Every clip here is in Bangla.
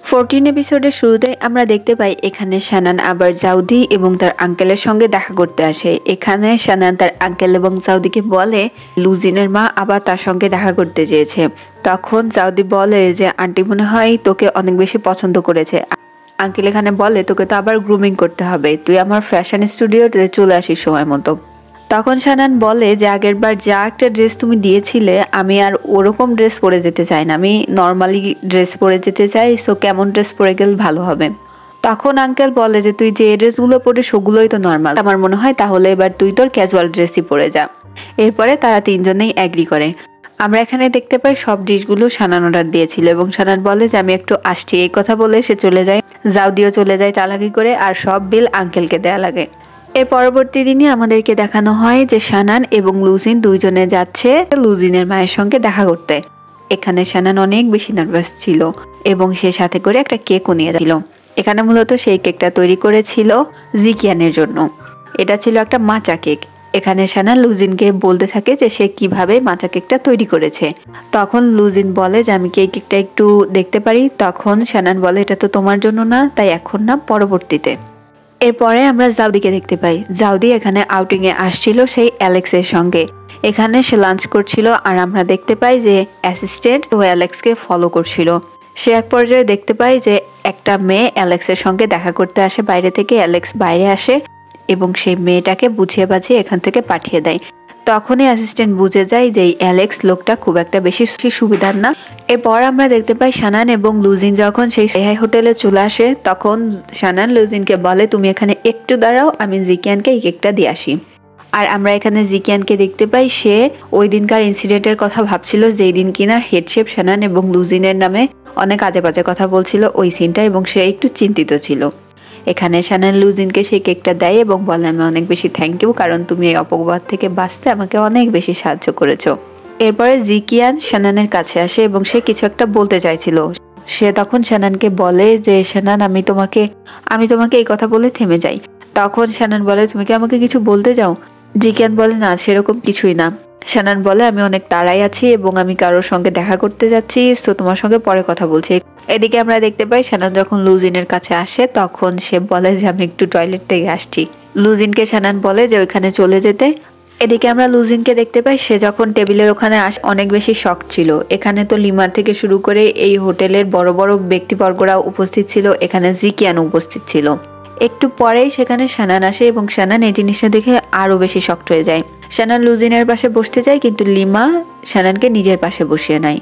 14 এপিসোডের শুরুতে আমরা দেখতে পাই এখানে শানান আবার জাউদি এবং তার আঙ্কেলের সঙ্গে দেখা করতে আসে। এখানে শানান তার আঙ্কেল এবং জাউদিকে বলে লুজিনের মা আবার তার সঙ্গে দেখা করতে চেয়েছে। তখন জাউদি বলে যে আন্টি মনে হয় তোকে অনেক বেশি পছন্দ করেছে। আঙ্কেল এখানে বলে তোকে তো আবার গ্রুমিং করতে হবে, তুই আমার ফ্যাশন স্টুডিওতে চলে আসিস সময় মতো। তখন শানান বলে যে আগের বার যা একটা ড্রেস তুমি দিয়েছিলে আমি আর ওরকম ড্রেস পরে যেতে চাই না, আমি নর্মালি ড্রেস পরে যেতে চাই, সো কেমন ড্রেস পরে গেলে ভালো হবে। তখন আঙ্কেল বলে যে তুই যে ড্রেসগুলো পরিস ওগুলোই তো নর্মাল, আমার মনে হয় তাহলে এবার তুই তোর ক্যাজুয়াল ড্রেসই পরে যা। এরপরে তারা তিনজনেই অ্যাগ্রি করে। আমরা এখানে দেখতে পাই সব ডিশগুলো শানান অর্ডার দিয়েছিল এবং শানান বলে যে আমি একটু আসছি, এই কথা বলে সে চলে যায়। জাউদিও চলে যায় চালাকি করে, আর সব বিল আঙ্কেলকে দেয়া লাগে। এর পরবর্তী দিনে আমাদেরকে দেখানো হয় যে শানান এবং লুজিন দুইজনে যাচ্ছে লুজিনের মায়ের সঙ্গে দেখা করতে। এখানে শানান অনেক বেশি নার্ভাস ছিল এবং সে সাথে করে একটা কেকও নিয়ে যাচ্ছিল। এখানে মূলত সেই কেকটা তৈরি করেছিল জিকিয়ানের জন্য। এটা ছিল একটা মাচা কেক। এখানে শানান লুজিনকে বলতে থাকে যে সে কিভাবে মাচা কেকটা তৈরি করেছে। তখন লুজিন বলে যে আমি কি এই কেকটা একটু দেখতে পারি। তখন শানান বলে এটা তো তোমার জন্য না, তাই এখন না, পরবর্তীতে। এরপরে আমরা জাউদিকে দেখতে পাই। জাউদি এখানে আউটিং এ আসছিল সেই অ্যালেক্সের সঙ্গে। এখানে সে লাঞ্চ করছিল আর আমরা দেখতে পাই যে অ্যাসিস্ট্যান্ট ও অ্যালেক্সকে ফলো করছিল। সে এক পর্যায়ে দেখতে পাই যে একটা মেয়ে অ্যালেক্সের সঙ্গে দেখা করতে আসে বাইরে থেকে। অ্যালেক্স বাইরে আসে এবং সেই মেয়েটাকে বুঝিয়ে বাজিয়ে এখান থেকে পাঠিয়ে দেয়। তখনই অ্যাসিস্ট্যান্ট বুঝে যায় যে অ্যালেক্স লোকটা খুব একটা বেশি সুবিধার না। এরপর আমরা দেখতে পাই শানান এবং লুজিন যখন সেই সেহাই হোটেলে চলে আসে, তখন শানান লুজিনকে বলে তুমি এখানে একটু দাঁড়াও, আমি জিকিয়ানকে এই কেকটা দিয়ে আসি। আর আমরা এখানে জিকিয়ানকে দেখতে পাই সে ওই দিনকার ইনসিডেন্টের কথা ভাবছিল, যেই দিন কিনা হেডশেফ শানান এবং লুজিনের নামে অনেক আজে বাজে কথা বলছিল ওই সিনটা, এবং সে একটু চিন্তিত ছিল। এখানে শানান লুজিনকে সেই কেকটা দেয় এবং বলে আমি অনেক বেশি থ্যাংক ইউ, কারণ তুমি এই অপবাদ থেকে বাঁচতে আমাকে অনেক বেশি সাহায্য করেছো। এরপরে জিকিয়ান শানানের কাছে আসে এবং সে কিছু একটা বলতে চাইছিল। সে তখন শানানকে বলে যে শানান আমি তোমাকে এই কথা বলে থেমে যাই। তখন শানান বলে তুমি কি আমাকে কিছু বলতে যাও? জিকিয়ান বলে না, সেরকম কিছুই না। শানান বলে আমি অনেক তাড়াই আছি এবং আমি কারোর সঙ্গে দেখা করতে যাচ্ছি, তো তোমার সঙ্গে পরে কথা বলছি। এদিকে আমরা দেখতে পাই শানান যখন লুজিনের কাছে আসে তখন সে বলে যে আমি একটু টয়লেট থেকে আসছি। লুজিনকে শানান বলে যে ওইখানে চলে যেতে। এদিকে আমরা লুজিনকে দেখতে পাই সে যখন টেবিলের ওখানে আসে অনেক বেশি শক ছিল। এখানে তো লিমার থেকে শুরু করে এই হোটেলের বড় বড় ব্যক্তিবর্গরা উপস্থিত ছিল, এখানে জিকিয়ান উপস্থিত ছিল। একটু পরেই সেখানে শানান আসে এবং শানান এই জিনিসটা দেখে আরো বেশি শকড হয়ে যায়। শানান লুজিনের পাশে বসতে যায় কিন্তু লিমা শানানকে নিজের পাশে বসিয়ে নেয়।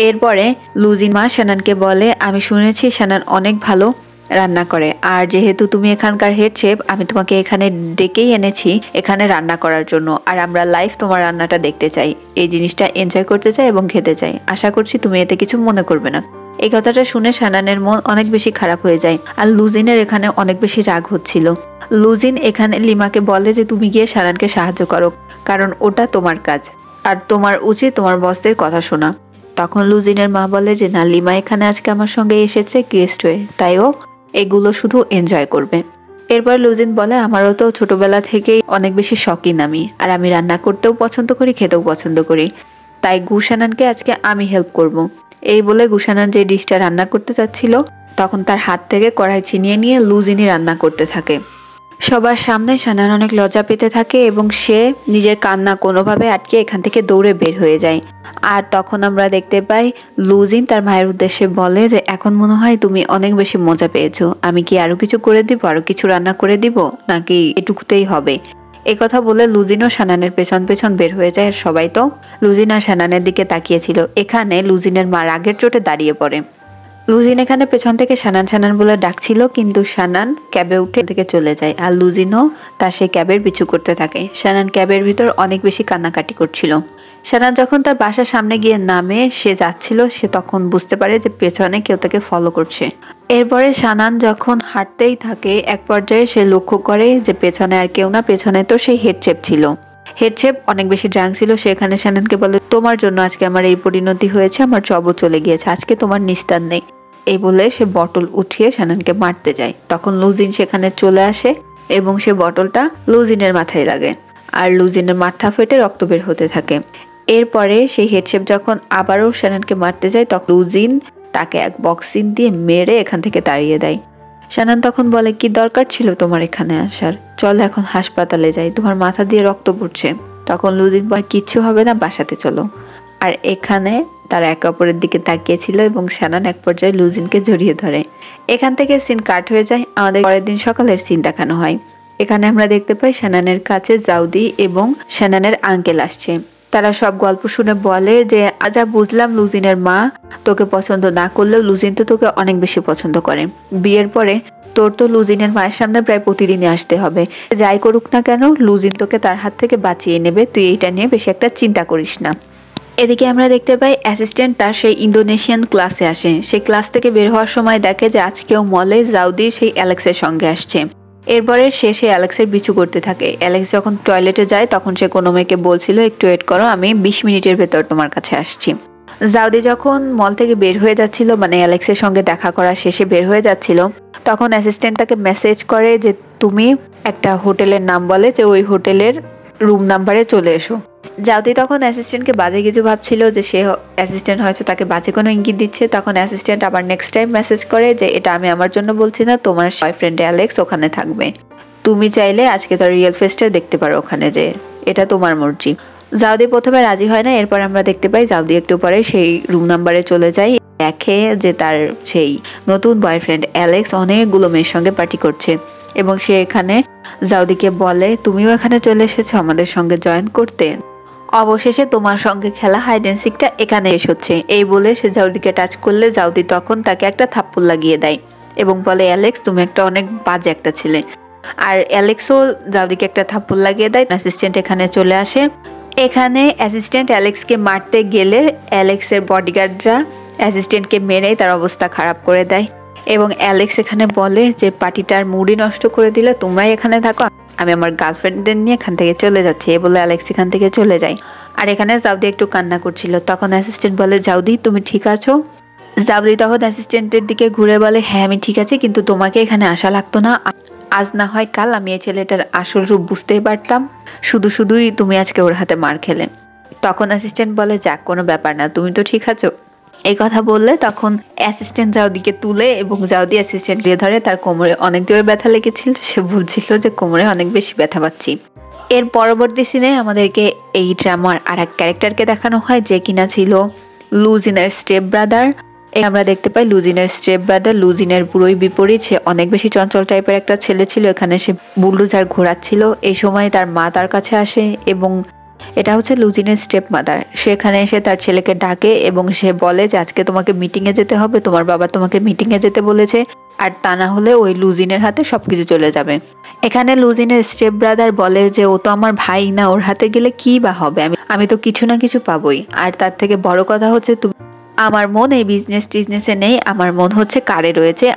এরপরে লুজিন মা শানানকে বলে আমি শুনেছি শানান অনেক ভালো রান্না করে, আর যেহেতু তুমি এখানকার হেড শেফ আমি তোমাকে এখানে ডেকেই এনেছি এখানে রান্না করার জন্য, আর আমরা লাইভ তোমার রান্নাটা দেখতে চাই, এই জিনিসটা এনজয় করতে চাই এবং খেতে চাই। আশা করছি তুমি এতে কিছু মনে করবে না। এই কথাটা শুনে শানানের মন অনেক বেশি খারাপ হয়ে যায় আর লুজিনের এখানে অনেক বেশি রাগ হচ্ছিল। লুজিন এখানে লিমাকে বলে যে তুমি গিয়ে শানানকে সাহায্য করো, কারণ ওটা তোমার কাজ আর তোমার উচিত তোমার বসদের কথা শোনা। তখন লুজিনের মা বলে যে না, লিমা এখানে আজকে আমার সঙ্গে এসেছে গেস্ট হয়ে, তাই ও এগুলো শুধু এনজয় করবে। এরপর লুজিন বলে আমারও তো ছোটবেলা থেকেই অনেক বেশি শখিন আমি, আর আমি রান্না করতেও পছন্দ করি, খেতেও পছন্দ করি, তাই গুশানানকে আজকে আমি হেল্প করব। এই বলে গুশানান যে ডিশটা রান্না করতে চাচ্ছিল তখন তার হাত থেকে কড়াই ছিনিয়ে নিয়ে লুজিনই রান্না করতে থাকে। সবার সামনে শানান অনেক লজ্জা পেতে থাকে এবং সে নিজের কান্না কোনোভাবে আটকে এখান থেকে দৌড়ে বের হয়ে যায়। আর তখন আমরা দেখতে পাই লুজিন তার ভাইয়ের উদ্দেশ্যে বলে যে এখন মনে হয় তুমি অনেক বেশি মজা পেয়েছো, আমি কি আরো কিছু করে দিব, আরো কিছু রান্না করে দিব, নাকি এটুকুতেই হবে? এই কথা বলে লুজিনও শানানের পেছন পেছন বের হয়ে যায়। আর সবাই তো লুজিন আর শানানের দিকে তাকিয়েছিল। এখানে লুজিনের মা রাগের চোটে দাঁড়িয়ে পড়ে। লুজিন এখানে পেছন থেকে শানান শানান বলে ডাকছিল, কিন্তু শানান ক্যাবে উঠে থেকে চলে যায় আর লুজিনও তার সেই ক্যাবের পিছু করতে থাকে। শানান ক্যাবের ভিতর অনেক বেশি কান্নাকাটি করছিল। শানান যখন তার বাসার সামনে গিয়ে নামে সে যাচ্ছিল, সে তখন বুঝতে পারে যে পেছনে কেউ তাকে ফলো করছে। এরপরে শানান যখন হাঁটতেই থাকে এক পর্যায়ে সে লক্ষ্য করে যে পেছনে আর কেউ না, পেছনে তো সেই হেডশেফ ছিল। হেডশেফ অনেক বেশি ড্রাঙ্ক ছিল। সেখানে শানানকে বলে তোমার জন্য আজকে আমার এই পরিণতি হয়েছে, আমার জবও চলে গিয়েছে, আজকে তোমার নিস্তার নেই। এই বলে সে বটল উঠিয়ে শানানকে মারতে যায়। তখন লুজিন সেখানে চলে আসে এবং সে বটলটা লুজিনের মাথায় লাগে আর লুজিনের মাথা ফেটে রক্ত বের হতে থাকে। এরপরে সেই হেডশেফ যখন আবারও শানানকে মারতে যায় তখন লুজিন তাকে এক বক্সিং দিয়ে মেরে এখান থেকে তাড়িয়ে দেয়। শানান তখন বলে, কি দরকার ছিল তোমার এখানে আসার, চলো এখন হাসপাতালে যাই, তোমার মাথা দিয়ে রক্ত পড়ছে। তখন লুজিন বলে, কিচ্ছু হবে না, বাসাতে চলো। আর এখানে তারা একে অপরের দিকে তাকিয়েছিল এবং শানান এক পর্যায়ে লুজিনকে জড়িয়ে ধরে। এখান থেকে সিন কাট হয়ে যায়, আমাদের পরের দিন সকালের সিন দেখানো হয়। এখানে আমরা দেখতে পাই শানানের কাছে জাউদি এবং শানানের আঙ্কেল আসছে। তারা সব গল্প শুনে বলে যে আজা বুঝলাম লুজিনের মা তোকে পছন্দ না করলেও লুজিন তো তোকে অনেক বেশি পছন্দ করে। বিয়ের পরে তোর তো লুজিনের মায়ের সামনে প্রায় প্রতিদিনই আসতে হবে, যাই করুক না কেন লুজিন তোকে তার হাত থেকে বাঁচিয়ে নেবে, তুই এইটা নিয়ে বেশি একটা চিন্তা করিস না। এদিকে আমরা দেখতে পাই অ্যাসিস্ট্যান্ট তার সেই ইন্দোনেশিয়ান ক্লাসে আসে। সেই ক্লাস থেকে বের হওয়ার সময় দেখে যে আজকেও মলে জাউদি সেই অ্যালেক্সের সঙ্গে আসছে। এরপরে সে সেই অ্যালেক্সের পিছু করতে থাকে। অ্যালেক্স যখন টয়লেটে যায় তখন সে কোনো মেয়েকে বলছিল, একটু ওয়েট করো, আমি 20 মিনিটের ভেতর তোমার কাছে আসছি। জাউদি যখন মল থেকে বের হয়ে যাচ্ছিল, মানে অ্যালেক্সের সঙ্গে দেখা করা শেষে বের হয়ে যাচ্ছিল, তখন অ্যাসিস্ট্যান্ট তাকে মেসেজ করে যে তুমি একটা হোটেলের নাম বলে যে ওই হোটেলের রুম নাম্বারে চলে এসো। জাউদি তখন অ্যাসিস্ট্যান্টকে বাজে কিছু ভাবছিল যে সে অ্যাসিস্ট্যান্ট হয়তো তাকে বাজে কোনো ইঙ্গিত দিচ্ছে। তখন অ্যাসিস্ট্যান্ট আবার নেক্সট টাইম মেসেজ করে যে এটা আমি আমার জন্য বলছি না, তোমার বয়ফ্রেন্ড অ্যালেক্স ওখানে থাকবে, তুমি চাইলে আজকে তার রিয়েল ফেসটা দেখতে পারো ওখানে, যে এটা তোমার মর্জি। জাউদি প্রথমে রাজি হয় না। এরপর আমরা দেখতে পাই জাউদি একটু পরে সেই রুম নাম্বারে চলে যায়, দেখে যে তার সেই নতুন বয়ফ্রেন্ড অ্যালেক্স অনেকগুলো মেয়ের সঙ্গে পার্টি করছে এবং সে এখানে জাউদিকে বলে, তুমিও এখানে চলে এসেছো আমাদের সঙ্গে জয়েন করতে, অবশেষে তোমার সঙ্গে খেলা হাইড অ্যান্ড সিকটা এখানে এসে হচ্ছে। এই বলে সে জাউদিকে টাচ করলে জাউদি তখন তাকে একটা থাপ্পড় লাগিয়ে দেয় এবং বলে, অ্যালেক্স তুমি একটা অনেক বাজে একটা ছেলে। আর অ্যালেক্সও জাউদিকে একটা থাপ্পড় লাগিয়ে দেয়। অ্যাসিস্ট্যান্ট এখানে চলে আসে। এখানে অ্যাসিস্ট্যান্ট অ্যালেক্সকে মারতে গেলে অ্যালেক্সের বডিগার্ডরা অ্যাসিস্ট্যান্টকে মেরেই তার অবস্থা খারাপ করে দেয় এবং অ্যালেক্স এখানে বলে যে পার্টিটার মুডই নষ্ট করে দিলে, তোমরাই এখানে থাকো, আমি আমার গার্লফ্রেন্ডদের নিয়ে এখান থেকে চলে যাচ্ছি। এই বলে অ্যালেক্স এখান থেকে চলে যায়। আর এখানে জাউদি একটু কান্না করছিল। তখন অ্যাসিস্ট্যান্ট বলে, জাউদি তুমি ঠিক আছো? জাউদি তখন অ্যাসিস্ট্যান্টের দিকে ঘুরে বলে, হ্যাঁ আমি ঠিক আছি, কিন্তু তোমাকে এখানে আসা লাগতো না, আজ না হয় কাল আমি এই ছেলেটার আসল রূপ বুঝতেই পারতাম, শুধু শুধুই তুমি আজকে ওর হাতে মার খেলে। তখন অ্যাসিস্ট্যান্ট বলে, যাক কোনো ব্যাপার না, তুমি তো ঠিক আছো। এই কথা বললে তখন অ্যাসিস্ট্যান্ট জাউদিকে তুলে এবং জাউদি অ্যাসিস্ট্যান্ট দিয়ে ধরে। তার কোমরে অনেক জোরে ব্যথা লেগেছিল, সে বলছিল যে কোমরে অনেক বেশি ব্যথা পাচ্ছি। এর পরবর্তী সিনে আমাদেরকে এই ড্রামার আর এক ক্যারেক্টারকে দেখানো হয় যে কিনা ছিল লুজিনের স্টেপ ব্রাদার। আমরা দেখতে পাই লুজিনের স্টেপ ব্রাদার লুজিনের পুরোই বিপরীত, সে অনেক বেশি চঞ্চল টাইপের একটা ছেলে ছিল। এখানে সে বুলডোজার ঘোরাচ্ছিল। এই সময় তার মা তার কাছে আসে এবং এটা হচ্ছে লুজিনের স্টেপ মাদার। সেখানে এসে তার ছেলেকে ডাকে এবং সে বলে যে আজকে তোমাকে মিটিংয়ে যেতে হবে, তোমার বাবা তোমাকে মিটিংয়ে যেতে বলেছে, আর তা না হলে ওই লুজিনের হাতে সবকিছু চলে যাবে। এখানে লুজিনের স্টেপ ব্রাদার বলে যে ও তো আমার ভাই না, ওর হাতে গেলে কি বা হবে, আমি তো কিছু না কিছু পাবোই। আর তার থেকে বড় কথা হচ্ছে আমার মন এই টিজনেসে নেই, আমার মন হচ্ছে কারে রয়েছে।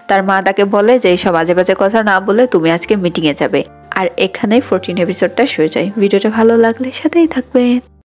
তার মা তাকে বলে যে এইসব আজে বাজে কথা না বলে তুমি আজকে মিটিংয়ে যাবে। আর এখানেই 14 এপিসোডটা শুরু যায়। ভিডিওটা ভালো লাগলে সাথেই থাকবে।